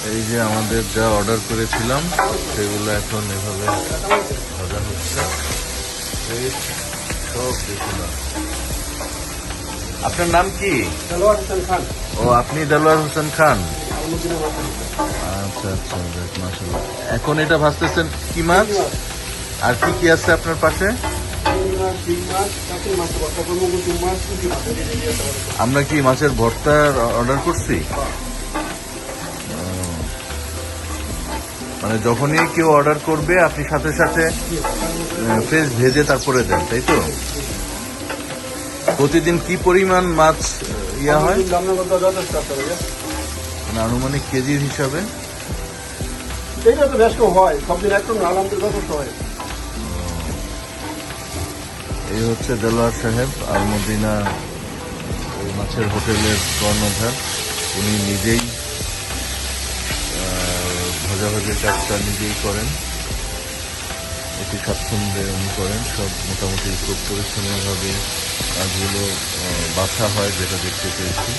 এই যে আমাদের যা অর্ডার করেছিলাম সেগুলো এখন এভাবে ভাজা হচ্ছে। এই সব দেখলাম। আপনার নাম কি? দেলোয়ার হোসেন খান। ও, আপনি দেলোয়ার হোসেন খান। আলমগীরের বাসা। আচ্ছা আচ্ছা, যাক, মাশাআল্লাহ। এখন এটা ভাজতেছেন কি মাছ? আর কি কি আছে আপনার পাশে? আমরা কি মাছের ভর্তা অর্ডার করছি? মানে যখনই কেউ অর্ডার করবে আপনি সাথে সাথে ফ্রেশ ভেজে তারপরে দেন, তাই তো? প্রতিদিন কি পরিমাণ মাছ ইয়া হয়, মানে আনুমানিক কেজির হিসাবে? এইটা তো বেশ হয়, সব দিন একটু আলহামদুলিল্লাহ যথেষ্ট হয়। এই হচ্ছে দেলোয়ার সাহেব আলমদিনা মাছের হোটেলের কর্ণধার। উনি নিজেই ভাজাভাজির কাজটা নিজেই করেন, অতি স্বাচ্ছন্দ্যে উনি করেন। সব মোটামুটি খুব পরিচ্ছন্নভাবে কাজগুলো বাছা হয়, যেটা দেখতে পেয়েছি।